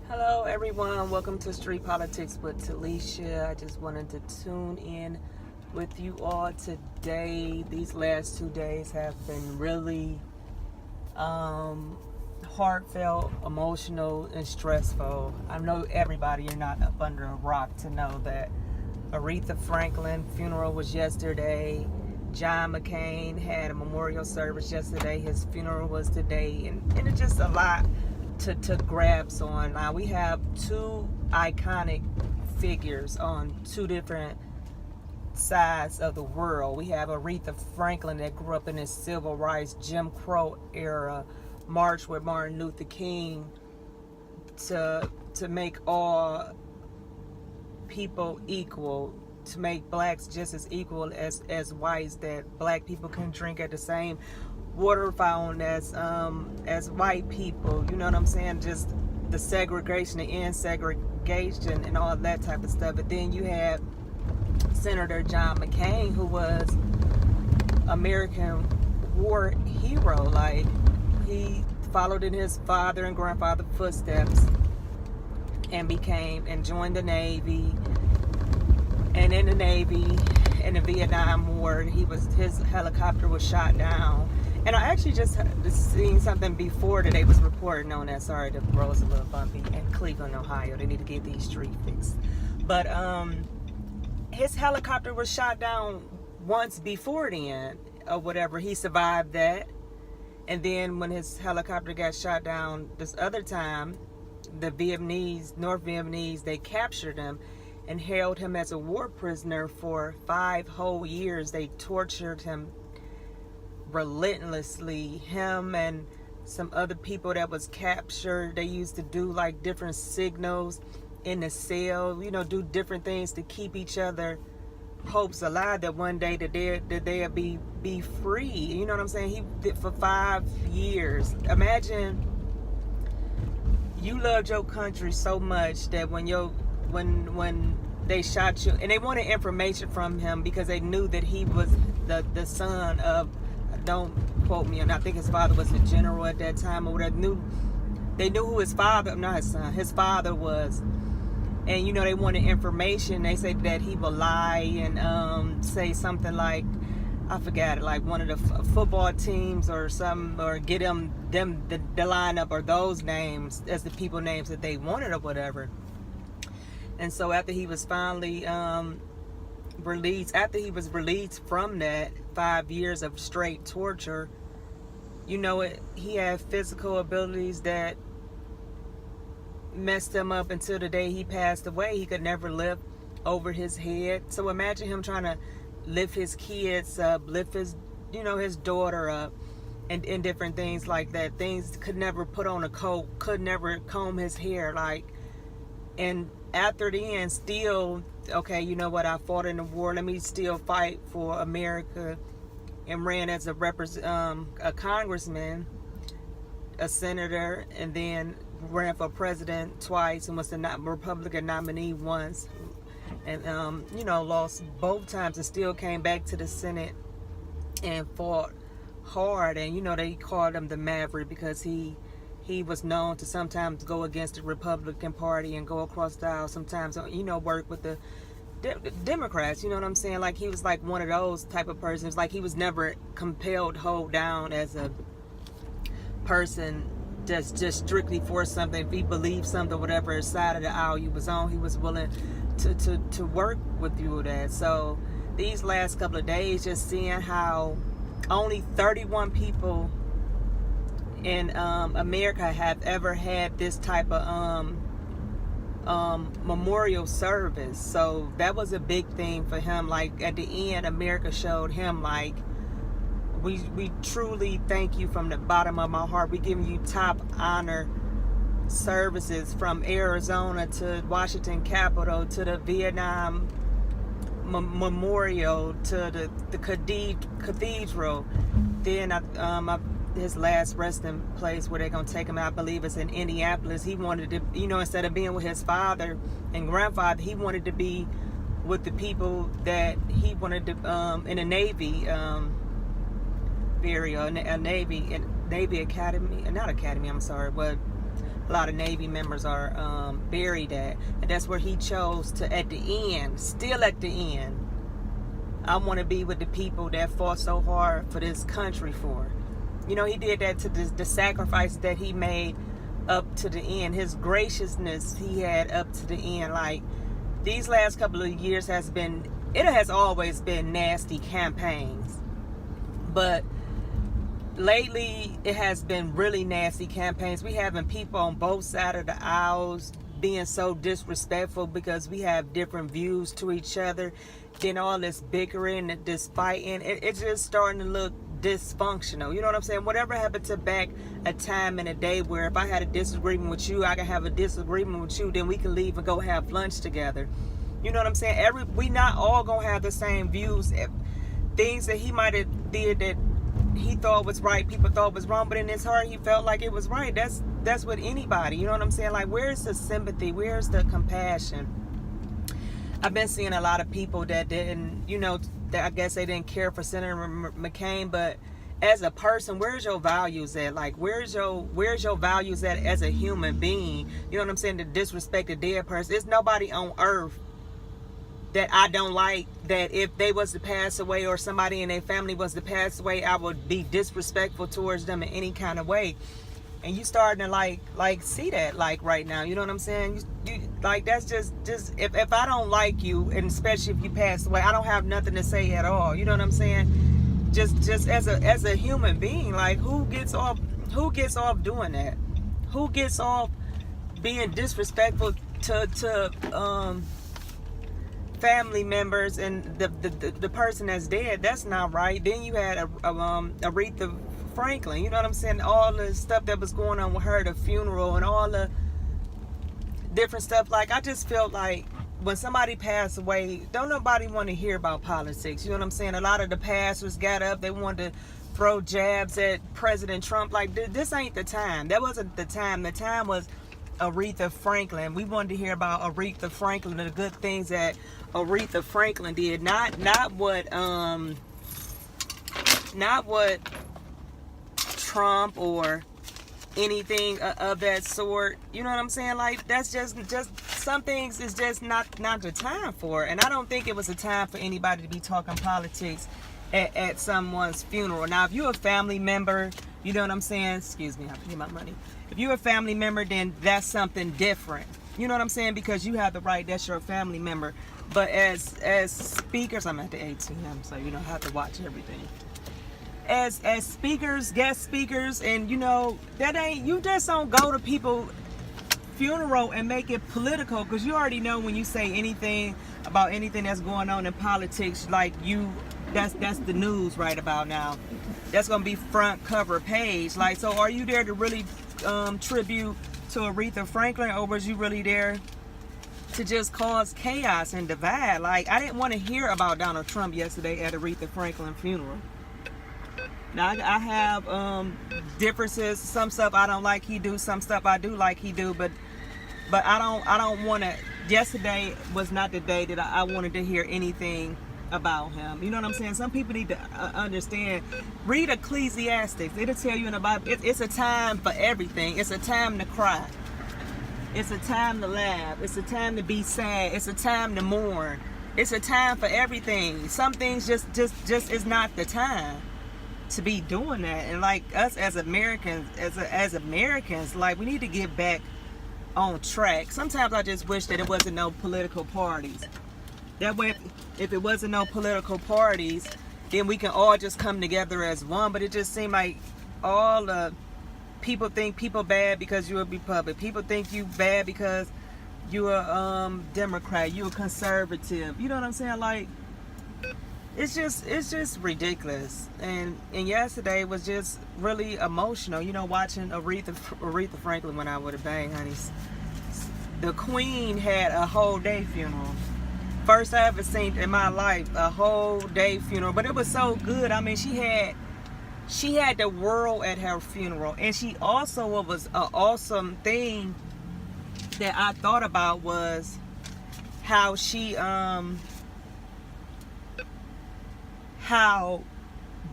Hello everyone, welcome to Street Politics with Talessia. I just wanted to tune in with you all today. These last 2 days have been really heartfelt, emotional, and stressful. I know everybody, you're not up under a rock to know that Aretha Franklin funeral was yesterday. John McCain had a memorial service yesterday. His funeral was today, and it's just a lot to grasp on. Now we have two iconic figures on two different sides of the world. We have Aretha Franklin that grew up in this civil rights Jim Crow era, marched with Martin Luther King to make all people equal, to make blacks just as equal as whites, that black people can drink at the same water fountain as white people. You know what I'm saying? Just the segregation, the end segregation and all that type of stuff. But then you had Senator John McCain, who was American war hero. Like, he followed in his father and grandfather footsteps and joined the Navy. And in the Navy, in the Vietnam War, his helicopter was shot down. And I actually just seen something before today was reporting on that. Sorry, the road's a little bumpy in Cleveland, Ohio. They need to get these streets fixed. But his helicopter was shot down once before then, or whatever. He survived that. And then when his helicopter got shot down this other time, the North Vietnamese, they captured him and held him as a war prisoner for 5 whole years. They tortured him relentlessly. Him and some other people that was captured, they used to do like different signals in the cell, you know, do different things to keep each other hopes alive that one day that they'll be free. You know what I'm saying? He did for 5 years. Imagine you loved your country so much that when they shot you, and they wanted information from him because they knew that he was the son of, don't quote me, and I think his father was a general at that time or whatever. They knew who his father, not his son, his father was. And you know, they wanted information. They said that he would lie and say something like, I forgot it, like one of the football teams or something, or get them the lineup or those names as the people names that they wanted or whatever. And so after he was finally released from that 5 years of straight torture, you know, he had physical abilities that messed him up until the day he passed away. He could never lift over his head. So imagine him trying to lift his kids up, lift his daughter up, and different things like that. Things, could never put on a coat, could never comb his hair, like. And after the end, still, okay, you know what, I fought in the war, let me still fight for America, and ran as a congressman, a senator, and then ran for president twice, and was the Republican nominee once, and lost both times, and still came back to the Senate and fought hard. And they called him the Maverick because he was known to sometimes go against the Republican Party and go across the aisle, sometimes, work with the Democrats. You know what I'm saying? Like, he was like one of those type of persons. Like, he was never compelled to hold down as a person that's just strictly for something. If he believed something, whatever side of the aisle you was on, he was willing to work with you with that. So these last couple of days, just seeing how only 31 people in America have ever had this type of memorial service. So that was a big thing for him. Like, at the end, America showed him, like, we truly thank you from the bottom of my heart. We're giving you top honor services, from Arizona to Washington Capitol to the Vietnam Memorial to the cathedral. Then his last resting place where they're going to take him, I believe it's in Indianapolis. He wanted to, instead of being with his father and grandfather, he wanted to be with the people that he wanted to, in a Navy burial, a Navy Academy, not Academy, I'm sorry, but a lot of Navy members are buried at. And that's where he chose to, at the end, still at the end, I want to be with the people that fought so hard for this country for. You know, he did that to the sacrifice that he made up to the end. His graciousness he had up to the end. Like, these last couple of years has always been nasty campaigns. But lately, it has been really nasty campaigns. We having people on both sides of the aisles being so disrespectful because we have different views to each other. Then all this bickering and this fighting, it's just starting to look dysfunctional. You know what I'm saying? Whatever happened to back a time and a day where if I had a disagreement with you, I can have a disagreement with you, then we can leave and go have lunch together. You know what I'm saying? We not all gonna have the same views. Things that he might have did that he thought was right, people thought was wrong, but in his heart he felt like it was right. That's with anybody. You know what I'm saying? Like, where's the sympathy? Where's the compassion? I've been seeing a lot of people that didn't, you know, that I guess they didn't care for Senator McCain, but as a person, where's your values at? Like, where's your values at as a human being? You know what I'm saying? To disrespect a dead person. There's nobody on earth that I don't like, that if they was to pass away or somebody in their family was to pass away, I would be disrespectful towards them in any kind of way. And you starting to like see that like right now. You know what I'm saying? You like, that's just if I don't like you, and especially if you pass away, I don't have nothing to say at all. You know what I'm saying? Just as a human being, like, who gets off doing that? Who gets off being disrespectful to family members and the person that's dead? That's not right. Then you had Aretha Franklin, you know what I'm saying? All the stuff that was going on with her, the funeral and all the different stuff. Like, I just felt like when somebody passed away, don't nobody want to hear about politics. You know what I'm saying? A lot of the pastors got up, they wanted to throw jabs at President Trump. Like, this ain't the time. That wasn't the time. The time was Aretha Franklin. We wanted to hear about Aretha Franklin and the good things that Aretha Franklin did, not what Trump or anything of that sort. You know what I'm saying? Like, that's just some things is just not the time for. And I don't think it was a time for anybody to be talking politics at someone's funeral. Now, if you're a family member, you know what I'm saying? Excuse me, I have to get my money. If you're a family member, then that's something different. You know what I'm saying? Because you have the right, that's your family member. But as speakers, I'm at the ATM, so you know, I have to watch everything. As speakers, guest speakers, and you know, that ain't, you just don't go to people's funeral and make it political, because you already know when you say anything about anything that's going on in politics, like that's the news right about now. That's gonna be front cover page. Like, so are you there to really tribute to Aretha Franklin, or was you really there to just cause chaos and divide? Like, I didn't want to hear about Donald Trump yesterday at Aretha Franklin funeral. Now, I have differences. Some stuff I don't like he do, some stuff I do like he do, but I don't want to. Yesterday was not the day that I wanted to hear anything about him. You know what I'm saying? Some people need to understand. Read Ecclesiastes. It'll tell you in the Bible, it's a time for everything. It's a time to cry. It's a time to laugh. It's a time to be sad. It's a time to mourn. It's a time for everything. Some things just is not the time to be doing that. And like us as Americans, as Americans, like, we need to get back on track. Sometimes I just wish that it wasn't no political parties. That way, if it wasn't no political parties, then we can all just come together as one. But it just seemed like all the people think people bad because you're a Republican. People think you bad because you're a Democrat. You're a conservative. You know what I'm saying? Like, it's just ridiculous. And yesterday was just really emotional. You know, watching Aretha Franklin when I would have banged, honey. The Queen had a whole day funeral. First I ever seen in my life a whole day funeral, but it was so good. I mean, she had the world at her funeral, and she also, what was an awesome thing that I thought about was how she how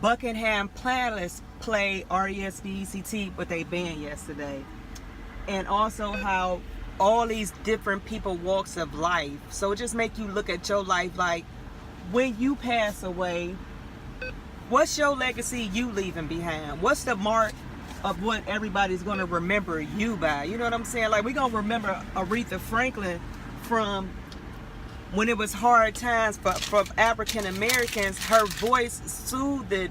Buckingham Palace played RESPECT with a band yesterday. and also how all these different people walks of life. So it just make you look at your life like, when you pass away, what's your legacy you leaving behind? What's the mark of what everybody's going to remember you by? You know what I'm saying? Like, we're going to remember Aretha Franklin from when it was hard times for African Americans. Her voice soothed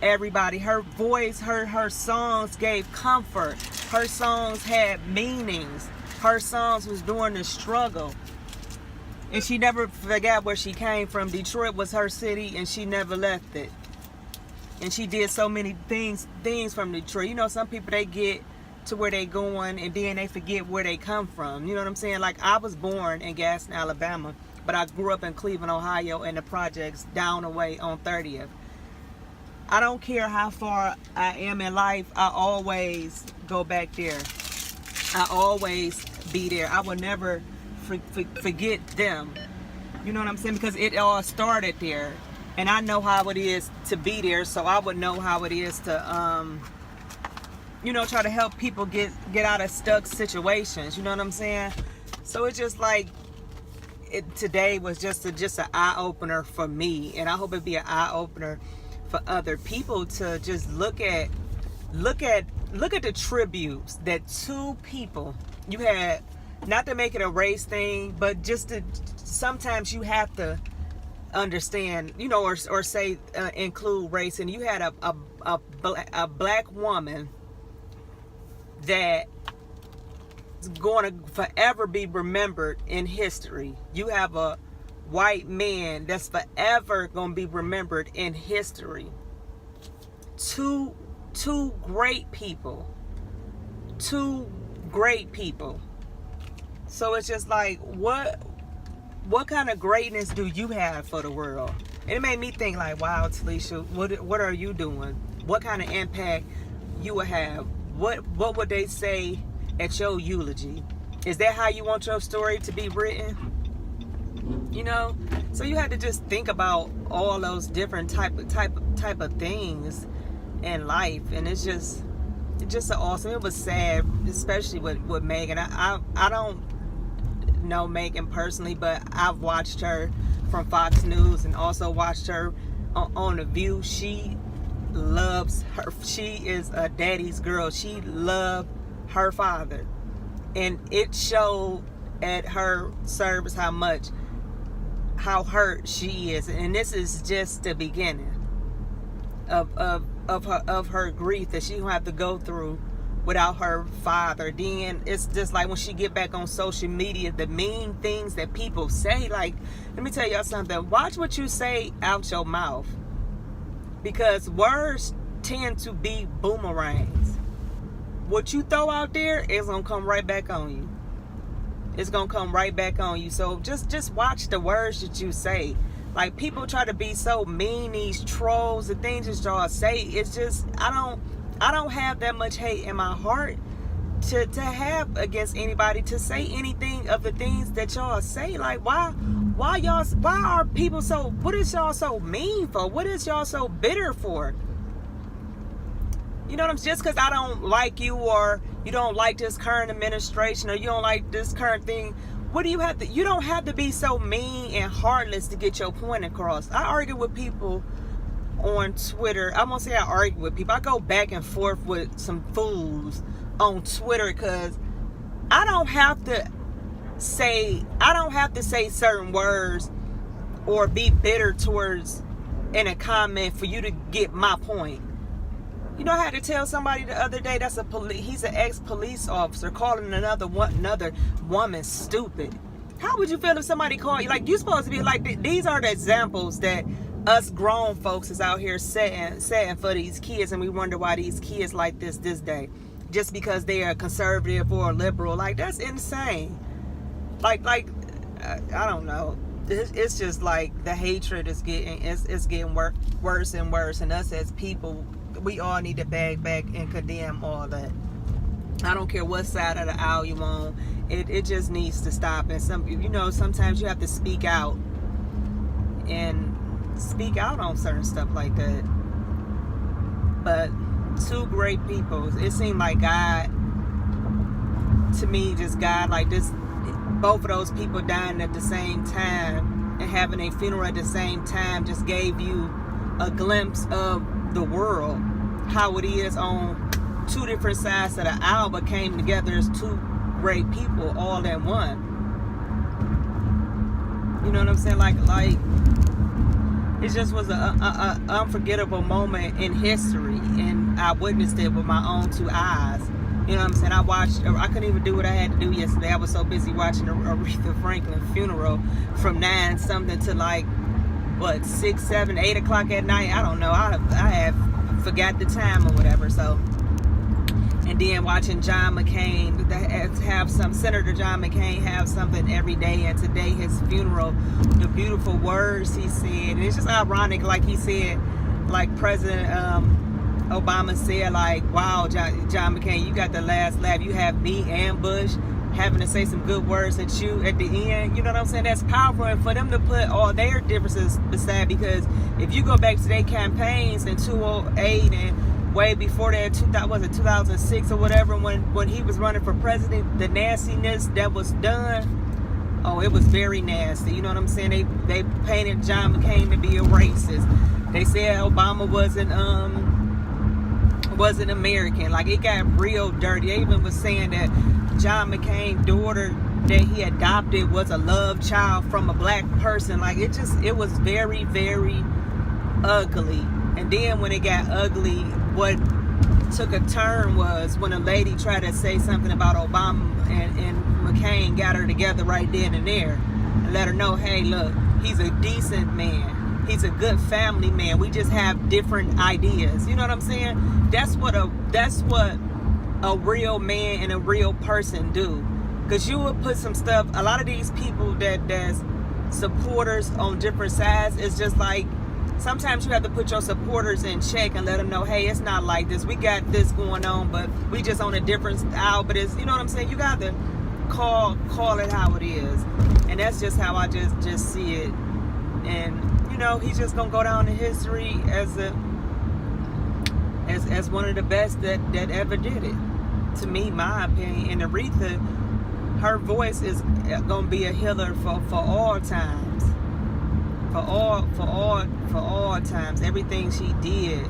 everybody. Her voice, her songs gave comfort. Her songs had meanings. Her songs was during the struggle. And she never forgot where she came from. Detroit was her city, and she never left it. And she did so many things from Detroit. You know, some people, they get to where they going and then they forget where they come from. You know what I'm saying? Like, I was born in Gaston, Alabama, but I grew up in Cleveland, Ohio, in the projects down the way on 30th. I don't care how far I am in life, I always go back there. I always be there. I will never forget them. You know what I'm saying? Because it all started there. And I know how it is to be there, so I would know how it is to, you know, try to help people get out of stuck situations. You know what I'm saying? So it's just like, today was just an eye-opener for me. And I hope it be an eye-opener for other people to just look at the tributes that two people you had, not to make it a race thing, but just to, sometimes you have to understand, you know, or say include race. And you had a black woman that is going to forever be remembered in history. You have a white man that's forever going to be remembered in history. Two great people. Two great people. So it's just like, what kind of greatness do you have for the world? And it made me think like, wow, Talessia, what are you doing? What kind of impact you will have? What would they say at your eulogy? Is that how you want your story to be written? You know? So you had to just think about all those different type of things in life. And it's just awesome. It was sad, especially with Meghan. I don't know Meghan personally, but I've watched her from Fox News and also watched her on The View. She loves her. She is a daddy's girl. She loved her father, and it showed at her service how hurt she is. And this is just the beginning of her grief that she gonna have to go through without her father. Then it's just like when she get back on social media, the mean things that people say. Like, let me tell y'all something. Watch what you say out your mouth, because words tend to be boomerangs. What you throw out there is gonna come right back on you. It's gonna come right back on you. So just watch the words that you say. Like, people try to be so mean, these trolls, the things that y'all say. It's just, I don't have that much hate in my heart to have against anybody, to say anything of the things that y'all say. Like, why are people so, what is y'all so mean for? What is y'all so bitter for? You know what I'm saying? Just because I don't like you, or you don't like this current administration, or you don't like this current thing, what do you have to, you don't have to be so mean and heartless to get your point across. I argue with people on Twitter. I won't say I argue with people. I go back and forth with some fools on Twitter, because I don't have to say certain words or be bitter towards in a comment for you to get my point. You know, I had to tell somebody the other day that's he's an ex-police officer calling another woman stupid. How would you feel if somebody called you? Like, you supposed to be like, these are the examples that us grown folks is out here setting for these kids, and we wonder why these kids like this day, just because they are conservative or liberal. Like, that's insane. Like I don't know. It's just like the hatred is getting worse and worse, and us as people, we all need to back and condemn all that. I don't care what side of the aisle you on. It just needs to stop. And sometimes you have to speak out on certain stuff like that. But two great people. It seemed like God to me, just God, like this, both of those people dying at the same time and having a funeral at the same time just gave you a glimpse of the world, how it is on two different sides of the aisle, but came together as two great people all in one. You know what I'm saying? Like it just was a unforgettable moment in history, and I witnessed it with my own two eyes. You know what I'm saying? I couldn't even do what I had to do yesterday. I was so busy watching Aretha Franklin funeral from 9 something to like, what, 6, 7, 8 o'clock at night. I don't know. I have forgot the time or whatever. So, and then watching John McCain have Senator John McCain have something every day, and today his funeral, the beautiful words he said, and it's just ironic, like he said, like President Obama said, like, wow, John McCain, you got the last laugh. You have me and Bush having to say some good words at you at the end. You know what I'm saying? That's powerful. And for them to put all their differences aside, because if you go back to their campaigns in 2008 and way before that, 2006 or whatever, when he was running for president, the nastiness that was done, oh, it was very nasty. You know what I'm saying? They painted John McCain to be a racist. They said Obama wasn't American. Like, it got real dirty. They even was saying that John McCain's daughter that he adopted was a love child from a black person. Like, it was very, very ugly. And then when it got ugly, what took a turn was when a lady tried to say something about Obama, and McCain got her together right then and there and let her know, hey, look, he's a decent man. He's a good family man. We just have different ideas. You know what I'm saying? That's what a real man and a real person do. Because you would put some stuff, a lot of these people that's supporters on different sides, it's just like, sometimes you have to put your supporters in check and let them know, hey, it's not like this. We got this going on, but we just on a different style. But it's, you know what I'm saying? You got to call it how it is. And that's just how I just see it. And, you know, he's just going to go down in history as one of the best that ever did it. To me, my opinion. And Aretha, her voice is going to be a healer for all times. For all times. Everything she did.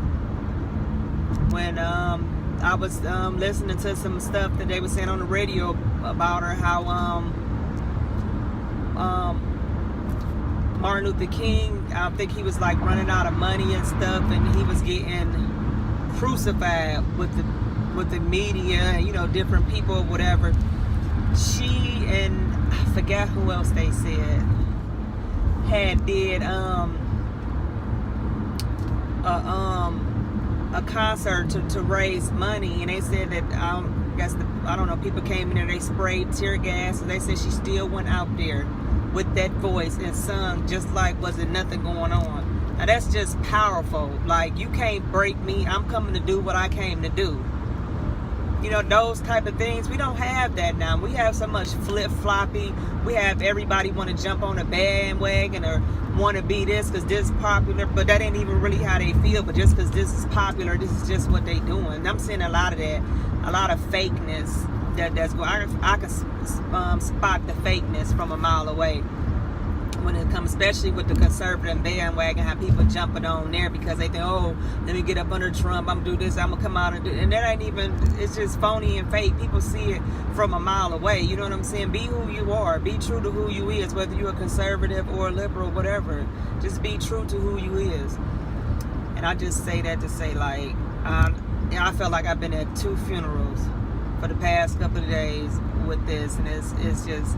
When I was listening to some stuff that they were saying on the radio about her, how Martin Luther King, I think he was like running out of money and stuff, and he was getting crucified with the media and, you know, different people, whatever. She and I forgot who else they said did a concert to raise money, and they said that I don't know, people came in there, they sprayed tear gas, and they said she still went out there with that voice and sung just like wasn't nothing going on. Now that's just powerful. Like, you can't break me. I'm coming to do what I came to do. You know, those type of things. We don't have that now. We have so much flip-floppy. We have everybody want to jump on a bandwagon or want to be this because this is popular, but that ain't even really how they feel. But just because this is popular, this is just what they doing. And I'm seeing a lot of that, a lot of fakeness that's going. I can spot the fakeness from a mile away when it comes, especially with the conservative bandwagon, how people jumping on there because they think, oh, let me get up under Trump, I'm gonna do this, I'm gonna come out and do it. And that ain't even, it's just phony and fake. People see it from a mile away. You know what I'm saying? Be who you are. Be true to who you is, whether you're a conservative or a liberal, whatever. Just be true to who you is. And I just say that to say, like, I felt like I've been at 2 funerals for the past couple of days with this, and it's just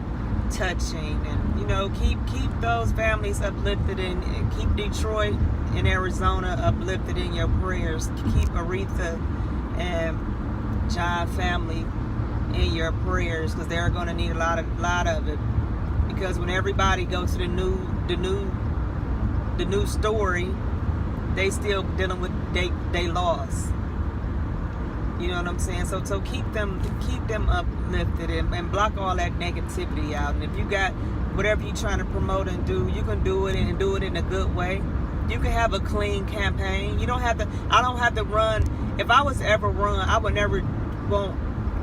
touching. And, you know, keep those families uplifted, and keep Detroit and Arizona uplifted in your prayers. Keep Aretha and John family in your prayers, because they're going to need a lot of it. Because when everybody goes to the new story, they still dealing with they loss. You know what I'm saying? So keep them uplifted and block all that negativity out. And if you got whatever you're trying to promote and do, you can do it and do it in a good way. You can have a clean campaign. You don't have to. I don't have to run. If I was to ever run, I would never want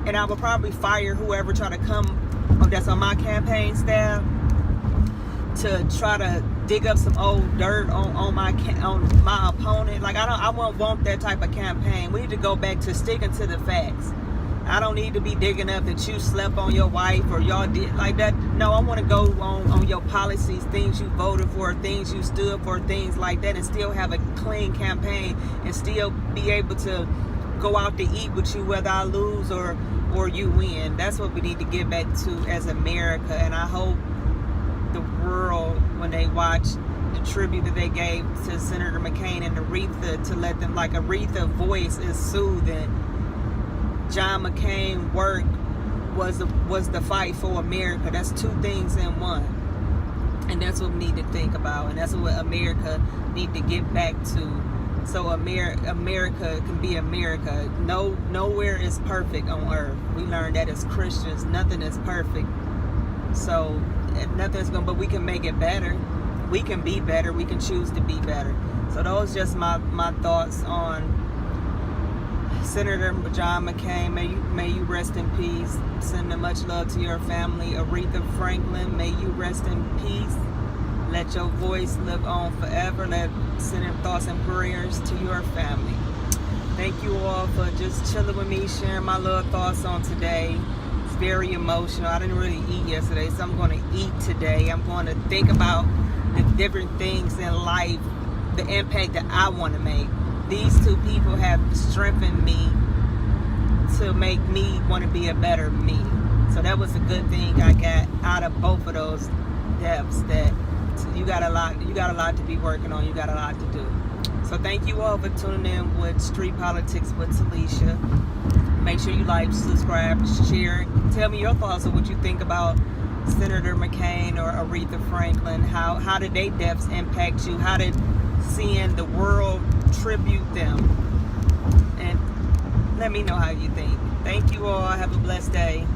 and I would probably fire whoever try to come that's on my campaign staff to try to dig up some old dirt on my opponent. Like, I won't want that type of campaign. We need to go back to sticking to the facts. I don't need to be digging up that you slept on your wife or y'all did like that. No, I want to go on your policies, things you voted for, things you stood for, things like that, and still have a clean campaign and still be able to go out to eat with you whether I lose or you win. That's what we need to get back to as America. And I hope the world, when they watch the tribute that they gave to Senator McCain and Aretha, to let them, like, Aretha's voice is soothing. John McCain work was the fight for America. That's two things in one. And that's what we need to think about. And that's what America need to get back to. So America can be America. Nowhere is perfect on earth. We learned that as Christians. Nothing is perfect. So nothing's going, but we can make it better. We can be better. We can choose to be better. So those just my thoughts on Senator John McCain. May you rest in peace. Sending much love to your family. Aretha Franklin, may you rest in peace. Let your voice live on forever. Sending thoughts and prayers to your family. Thank you all for just chilling with me, sharing my little thoughts on today. It's very emotional. I didn't really eat yesterday, so I'm going to eat today. I'm going to think about the different things in life, the impact that I want to make. These two people have strengthened me to make me want to be a better me. So that was a good thing I got out of both of those deaths. That you got a lot to be working on. You got a lot to do. So thank you all for tuning in with Street Politics with Talessia. Make sure you like, subscribe, share. Tell me your thoughts on what you think about Senator McCain or Aretha Franklin. How did they deaths impact you? How did seeing the world tribute them? And let me know how you think. Thank you all. Have a blessed day.